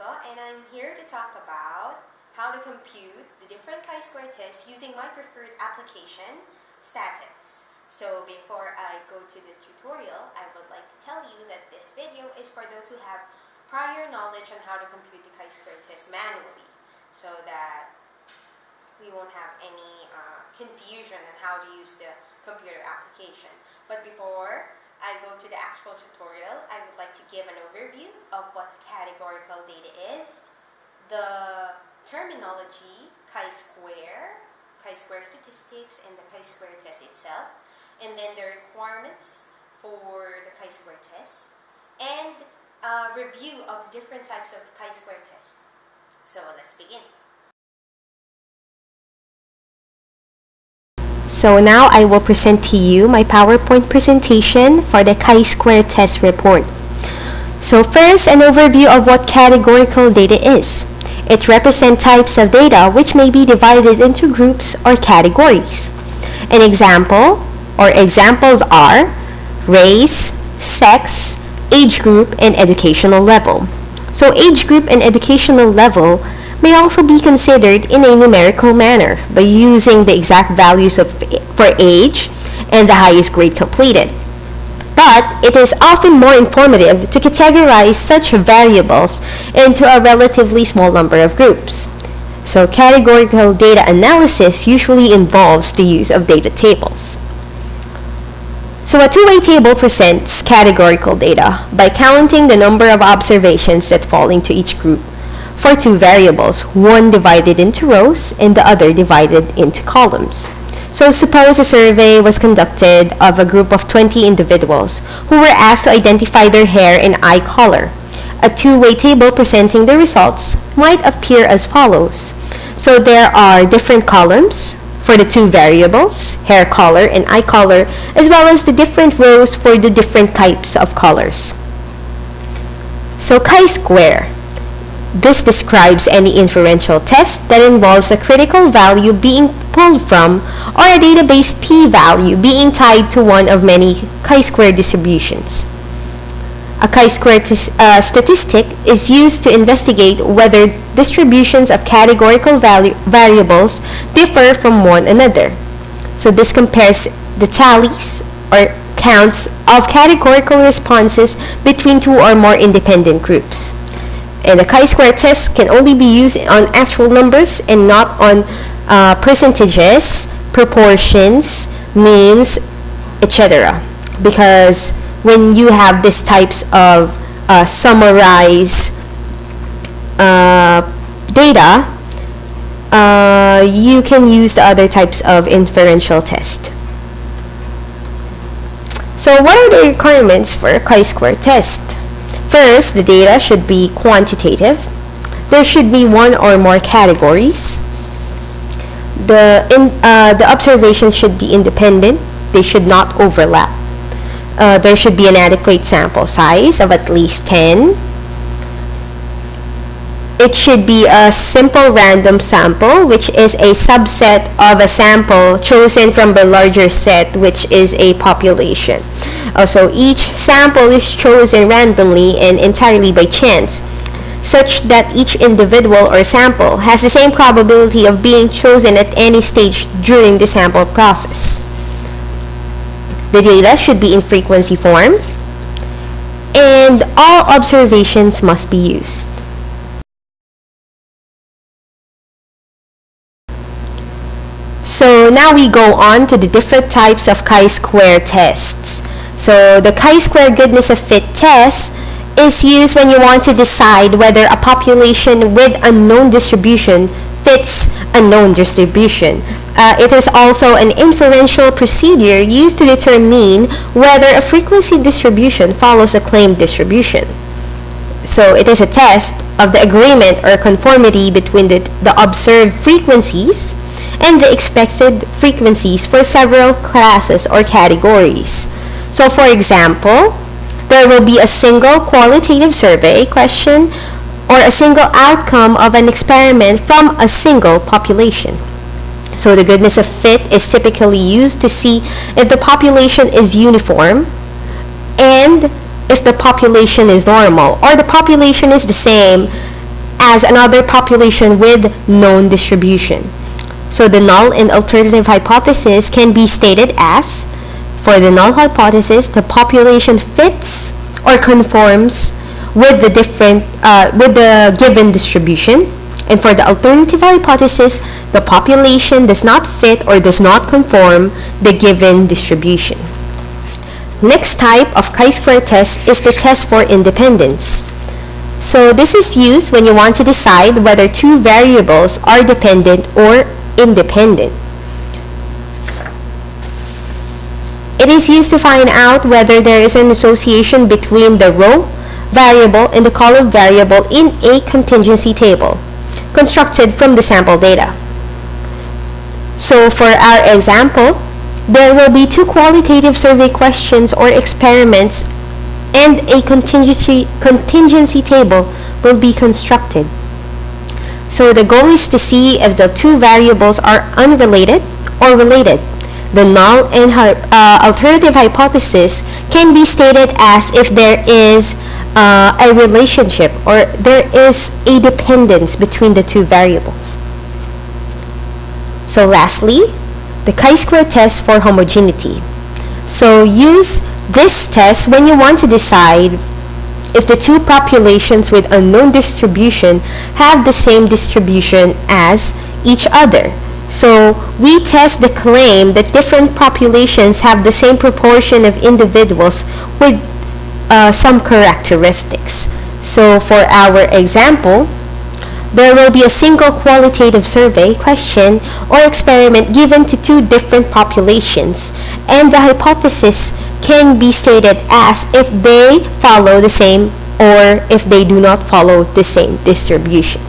and I'm here to talk about how to compute the different chi-square tests using my preferred application, Statext. So before I go to the tutorial, I would like to tell you that this video is for those who have prior knowledge on how to compute the chi-square test manually, so that we won't have any confusion on how to use the computer application. But before I go to the actual tutorial, I would like to give an overview of what categorical data is, the terminology chi-square statistics, and the chi-square test itself, and then the requirements for the chi-square test, and a review of the different types of chi-square tests. So let's begin. So now I will present to you my PowerPoint presentation for the chi-square test report. So first, an overview of what categorical data is. It represents types of data which may be divided into groups or categories. An example or examples are race, sex, age group, and educational level. So age group and educational level may also be considered in a numerical manner by using the exact values for age and the highest grade completed. But it is often more informative to categorize such variables into a relatively small number of groups. So categorical data analysis usually involves the use of data tables. So a two-way table presents categorical data by counting the number of observations that fall into each group for two variables, one divided into rows and the other divided into columns. So suppose a survey was conducted of a group of 20 individuals who were asked to identify their hair and eye color. A two-way table presenting the results might appear as follows. So there are different columns for the two variables, hair color and eye color, as well as the different rows for the different types of colors. So chi-square. This describes any inferential test that involves a critical value being pulled from or a database p-value being tied to one of many chi-square distributions. A chi-square statistic is used to investigate whether distributions of categorical variables differ from one another. So this compares the tallies or counts of categorical responses between two or more independent groups. And the chi-square test can only be used on actual numbers and not on percentages, proportions, means, etc. Because when you have these types of summarized data, you can use the other types of inferential test. So what are the requirements for a chi-square test? First, the data should be quantitative. There should be one or more categories. The observations should be independent. They should not overlap. There should be an adequate sample size of at least 10. It should be a simple random sample, which is a subset of a sample chosen from the larger set, which is a population. Also, each sample is chosen randomly and entirely by chance, such that each individual or sample has the same probability of being chosen at any stage during the sample process. The data should be in frequency form, and all observations must be used. So now we go on to the different types of chi-square tests. So the chi-square goodness of fit test is used when you want to decide whether a population with unknown distribution fits a known distribution. It is also an inferential procedure used to determine whether a frequency distribution follows a claimed distribution. So it is a test of the agreement or conformity between the observed frequencies and the expected frequencies for several classes or categories. So for example, there will be a single qualitative survey question or a single outcome of an experiment from a single population. So the goodness of fit is typically used to see if the population is uniform and if the population is normal, or the population is the same as another population with known distribution. So the null and alternative hypothesis can be stated as, for the null hypothesis, the population fits or conforms with the given distribution, and for the alternative hypothesis, the population does not fit or does not conform the given distribution. Next type of chi-square test is the test for independence. So this is used when you want to decide whether two variables are dependent or independent. It is used to find out whether there is an association between the row variable and the column variable in a contingency table constructed from the sample data. So for our example, there will be two qualitative survey questions or experiments and a contingency table will be constructed. So the goal is to see if the two variables are unrelated or related. The null and alternative hypothesis can be stated as if there is a relationship or there is a dependence between the two variables. So lastly, the chi-square test for homogeneity. So use this test when you want to decide if the two populations with unknown distribution have the same distribution as each other. So we test the claim that different populations have the same proportion of individuals with some characteristics. So for our example, there will be a single qualitative survey question or experiment given to two different populations, and the hypothesis can be stated as if they follow the same or if they do not follow the same distribution.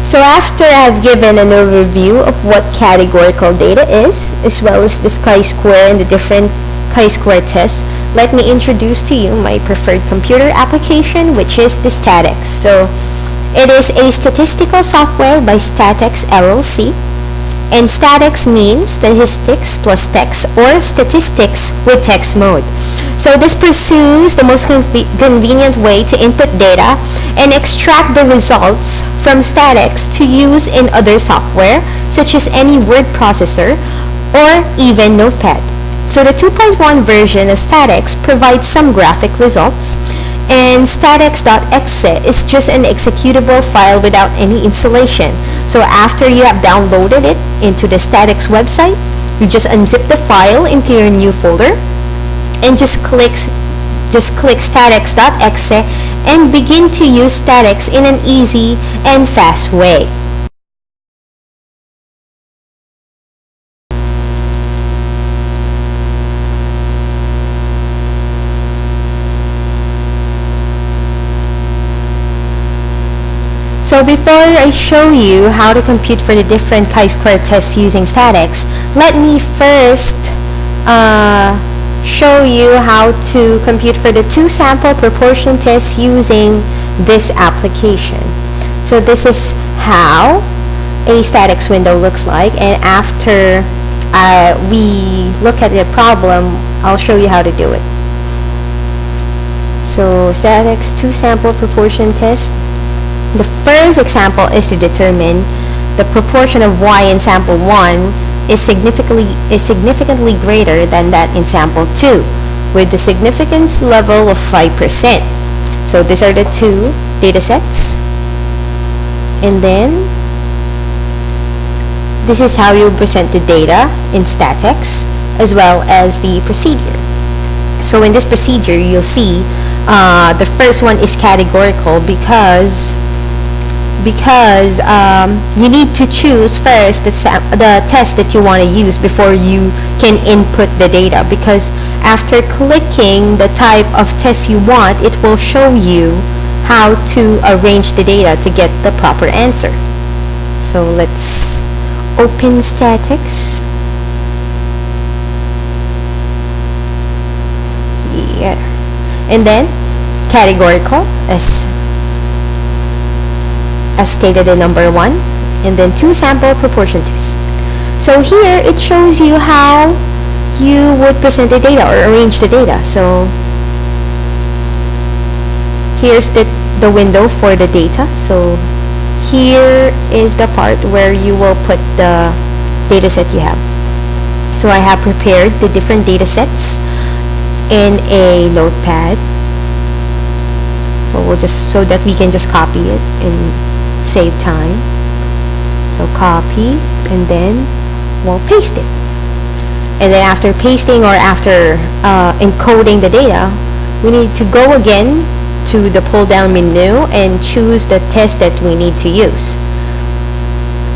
So after I've given an overview of what categorical data is, as well as the chi-square and the different chi-square tests, let me introduce to you my preferred computer application, which is the Statext. So it is a statistical software by Statext LLC, and Statext means statistics plus text or statistics with text mode. So this pursues the most convenient way to input data and extract the results from Statext to use in other software such as any word processor or even Notepad. So the 2.1 version of Statext provides some graphic results, and statext.exe is just an executable file without any installation. So after you have downloaded it into the Statext website, you just unzip the file into your new folder and just click statext.exe and begin to use Statext in an easy and fast way. So before I show you how to compute for the different chi-square tests using Statext, let me first show you how to compute for the two sample proportion tests using this application. So this is how a Statext window looks like, and after we look at the problem, I'll show you how to do it. So Statext two sample proportion test. The first example is to determine the proportion of y in sample 1 is significantly greater than that in sample 2 with the significance level of 5%. So these are the two data sets. And then this is how you present the data in Statext as well as the procedure. So in this procedure, you'll see the first one is categorical because you need to choose first the test that you want to use before you can input the data, because after clicking the type of test you want, it will show you how to arrange the data to get the proper answer. So let's open Statext. Yeah. And then categorical as stated in number 1, and then two sample proportion tests. So here it shows you how you would present the data or arrange the data. So here's the window for the data. So here is the part where you will put the data set you have. So I have prepared the different data sets in a notepad. So we'll just, so that we can just copy it and save time. So copy, and then we'll paste it. And then after pasting, or after encoding the data, we need to go again to the pull down menu and choose the test that we need to use.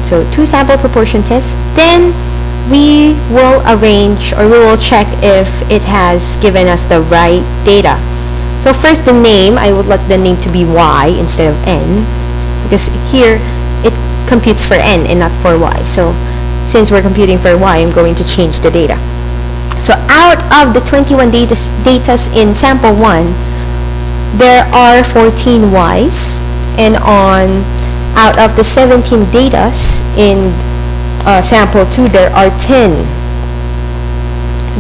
So 2 sample proportion tests. Then we will arrange, or we will check if it has given us the right data. So first, the name, I would like the name to be Y instead of N, because here it computes for N and not for Y. So since we're computing for Y, I'm going to change the data. So out of the 21 datas in sample 1, there are 14 Ys, and out of the 17 datas in sample 2, there are 10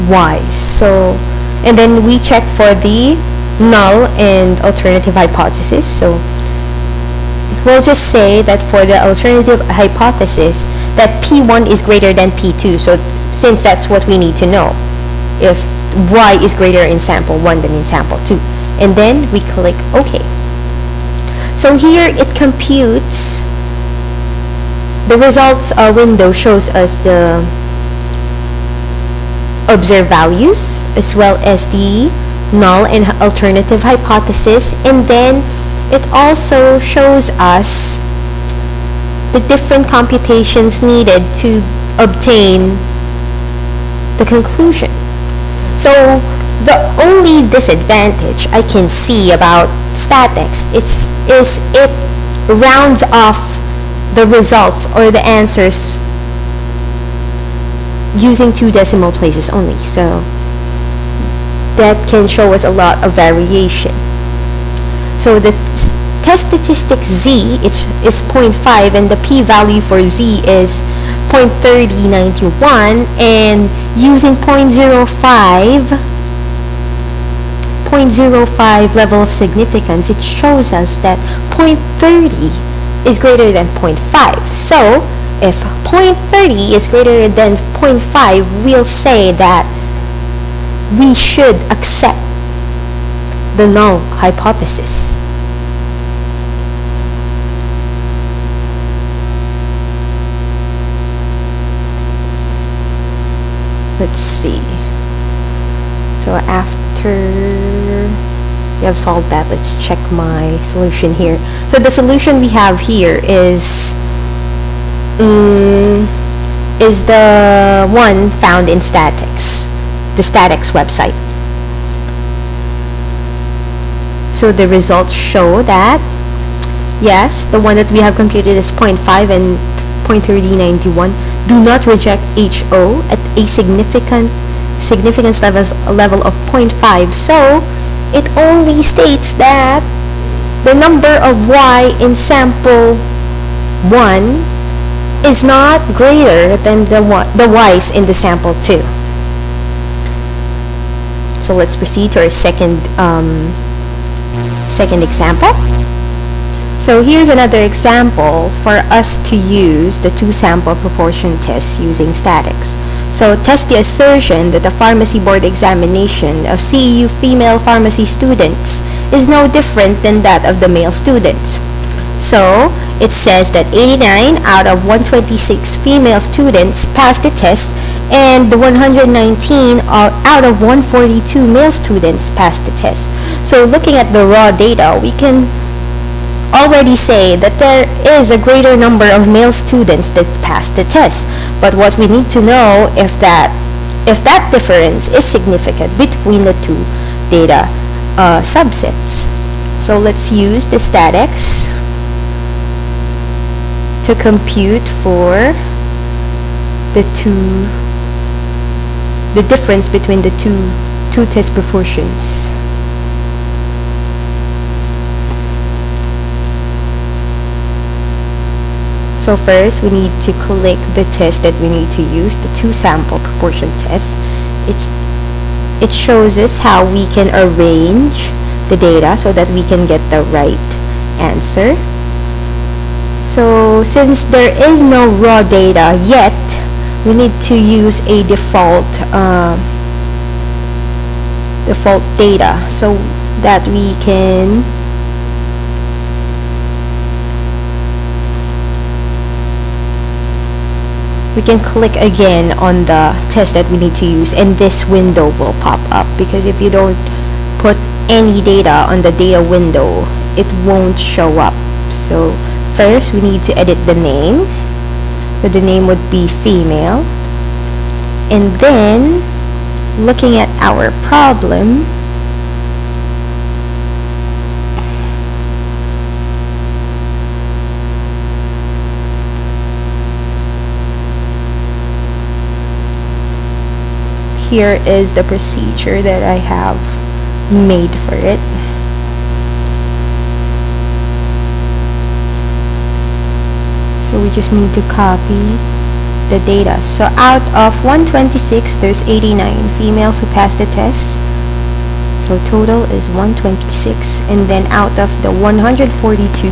Ys. So, and then we check for the null and alternative hypothesis. So we'll just say that for the alternative hypothesis, that P1 is greater than P2. So since that's what we need to know, if Y is greater in sample 1 than in sample 2. And then we click OK. So here it computes. The results window shows us the observed values as well as the null and alternative hypothesis, and then it also shows us the different computations needed to obtain the conclusion. So the only disadvantage I can see about Statext is it rounds off the results or the answers using 2 decimal places only. So that can show us a lot of variation. So the test statistic Z is 0.5, and the p-value for Z is 0.3091, and using 0.05 level of significance, it shows us that 0.30 is greater than 0.5. So if 0.30 is greater than 0.5, we'll say that we should accept the null hypothesis. Let's see. So after we have solved that, let's check my solution here. So the solution we have here is the one found in Statext, the Statext website. So the results show that yes, the one that we have computed is 0.5 and 0.3091 do not reject HO at a significance level of 0.5. So it only states that the number of Y in sample 1 is not greater than the Y's in the sample 2. So let's proceed to our second example. So here's another example for us to use the 2 sample proportion test using Statext. So test the assertion that the pharmacy board examination of CEU female pharmacy students is no different than that of the male students. So it says that 89 out of 126 female students passed the test, and the 119 out of 142 male students passed the test. So looking at the raw data, we can already say that there is a greater number of male students that passed the test. But what we need to know if that difference is significant between the 2 data subsets. So let's use the Statext to compute for the difference between the two test proportions. So first, we need to click the test that we need to use, the 2 sample proportion test. It shows us how we can arrange the data so that we can get the right answer. So since there is no raw data yet, we need to use a default data so that we can click again on the test that we need to use, and this window will pop up, because if you don't put any data on the data window, it won't show up. So first we need to edit the name, so the name would be female, and then looking at our problem, here is the procedure that I have made for it. So we just need to copy the data. So out of 126, there's 89 females who passed the test. So total is 126. And then out of the 142,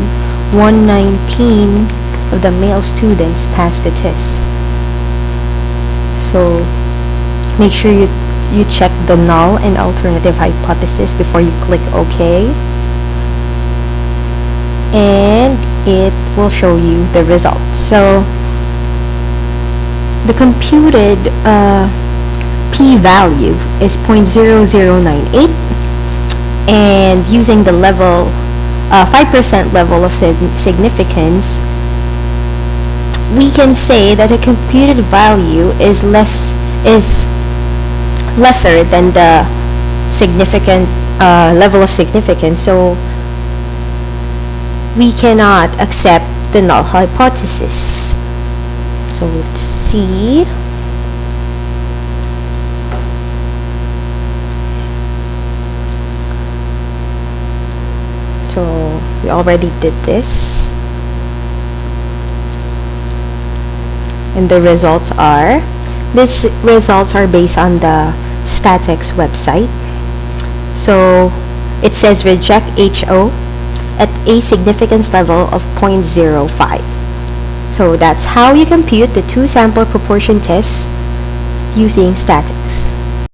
119 of the male students passed the test. So make sure you check the null and alternative hypothesis before you click OK. And it will show you the results. So the computed p-value is 0.0098, and using the level 5% level of significance, we can say that a computed value is lesser than the significant level of significance, so we cannot accept the null hypothesis. So let's see. So we already did this, and the results are, these results are based on the Statext website. So it says reject HO at a significance level of 0.05. So that's how you compute the two sample proportion tests using Statext.